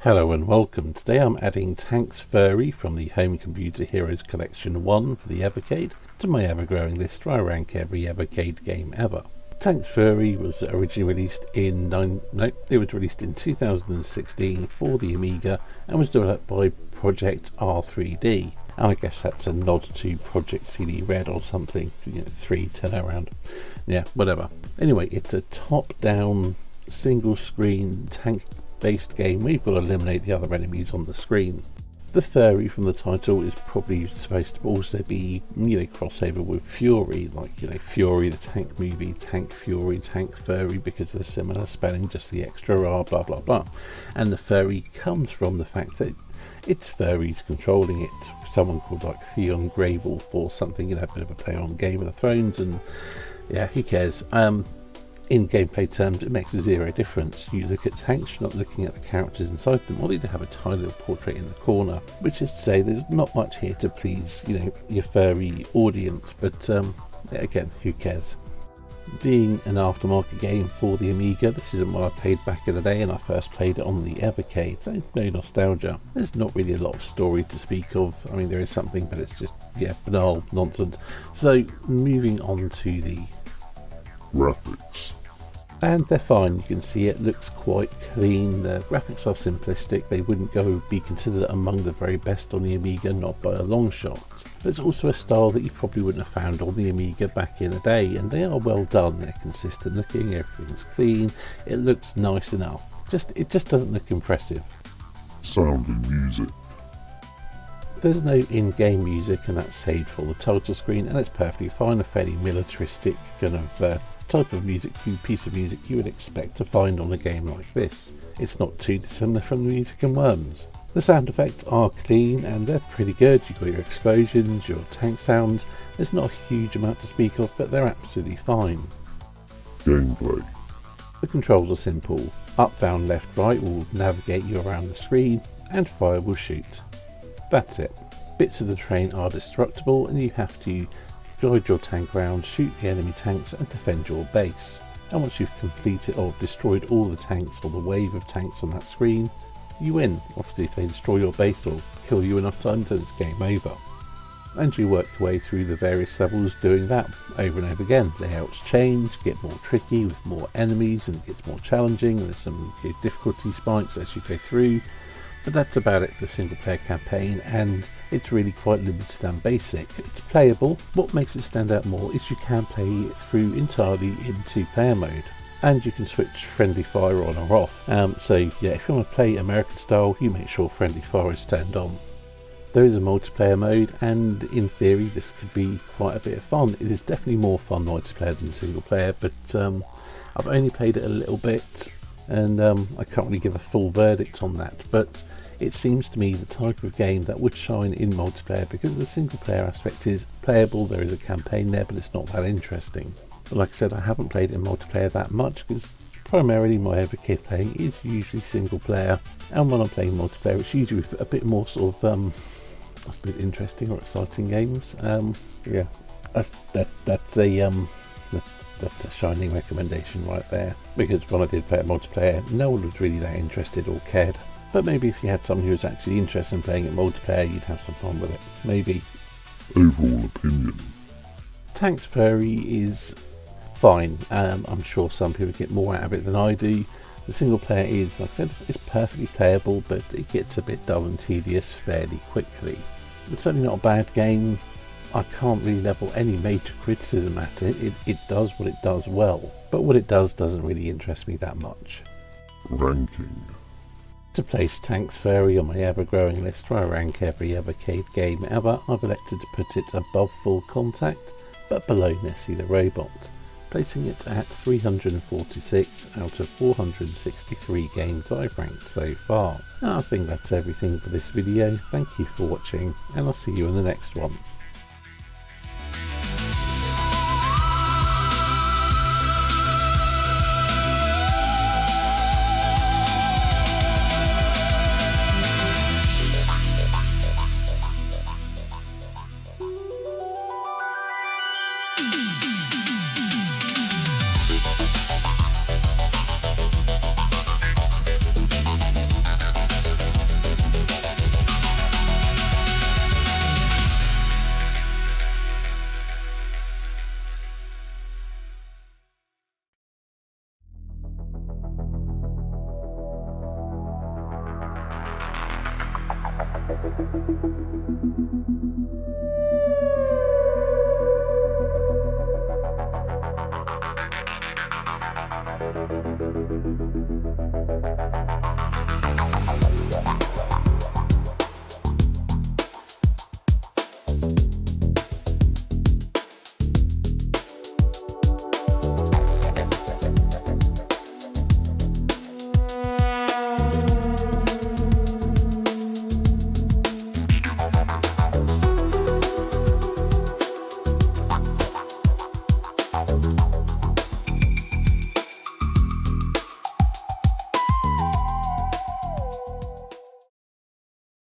Hello and welcome. Today I'm adding Tanks Furry from the Home Computer Heroes Collection 1 for the Evercade to my ever-growing list where I rank every Evercade game ever. Tanks Furry was originally released in 2016 for the Amiga and was developed by Project R3D. And I guess that's a nod to Project CD Red or something, 3 turnaround. Yeah, whatever. Anyway, it's a top-down single-screen tank-based game where you've got to eliminate the other enemies on the screen. The furry from the title is probably supposed to also be, crossover with Fury, like, Fury the tank movie, Tank Fury, Tank Furry, because of the similar spelling, just the extra R, blah blah blah. And the furry comes from the fact that it's furries controlling it. Someone called like Theon Gravel or something, a bit of a play on Game of the Thrones, and yeah, who cares? In gameplay terms, it makes zero difference. You look at tanks, you're not looking at the characters inside them, or they have a tiny little portrait in the corner, which is to say there's not much here to please, your furry audience, but again, who cares? Being an aftermarket game for the Amiga, this isn't what I played back in the day, and I first played it on the Evercade, so no nostalgia. There's not really a lot of story to speak of. I mean, there is something, but it's just, banal nonsense. So, moving on to the graphics. And they're fine. You can see it looks quite clean. The graphics are simplistic. They wouldn't be considered among the very best on the Amiga, not by a long shot. But it's also a style that you probably wouldn't have found on the Amiga back in the day, and they are well done. They're consistent looking, everything's clean, it looks nice enough. It just doesn't look impressive. Sound and music. There's no in-game music, and that's saved for the title screen, and it's perfectly fine. A fairly militaristic kind of type of piece of music you would expect to find on a game like this. It's not too dissimilar from the music in Worms. The sound effects are clean and they're pretty good. You've got your explosions, your tank sounds. There's not a huge amount to speak of, but they're absolutely fine. Gameplay. The controls are simple. Up, down, left, right will navigate you around the screen, and fire will shoot. That's it. Bits of the terrain are destructible and you have to guide your tank around, shoot the enemy tanks and defend your base. And once you've completed or destroyed all the tanks or the wave of tanks on that screen, you win. Obviously if they destroy your base or kill you enough times, then it's game over. And you work your way through the various levels doing that over and over again. Layouts change, get more tricky with more enemies, and it gets more challenging, and there's some difficulty spikes as you go through. But that's about it for the single player campaign, and it's really quite limited and basic. It's playable. What makes it stand out more is you can play it through entirely in 2-player mode, and you can switch friendly fire on or off. So if you want to play American style, you make sure friendly fire is turned on. There is a multiplayer mode, and in theory this could be quite a bit of fun. It is definitely more fun multiplayer than single player, but I've only played it a little bit, and I can't really give a full verdict on that, but it seems to me the type of game that would shine in multiplayer, because the single player aspect is playable, there is a campaign there, but it's not that interesting. But like I said, I haven't played in multiplayer that much, because primarily my Evercade playing is usually single player, and when I'm playing multiplayer it's usually a bit more sort of a bit interesting or exciting games. Yeah, that's a shining recommendation right there, because when I did play multiplayer no one was really that interested or cared, but maybe if you had someone who was actually interested in playing it multiplayer you'd have some fun with it, maybe. Overall opinion. Tanks Furry is fine. I'm sure some people get more out of it than I do. The single player is, like I said, it's perfectly playable, but it gets a bit dull and tedious fairly quickly. It's certainly not a bad game. I can't really level any major criticism at it. It does what it does well, but what it does doesn't really interest me that much. Ranking. To place Tanks Furry on my ever-growing list where I rank every Evercade game ever, I've elected to put it above Full Contact, but below Nessie the Robot, placing it at 346 out of 463 games I've ranked so far. And I think that's everything for this video. Thank you for watching, and I'll see you in the next one.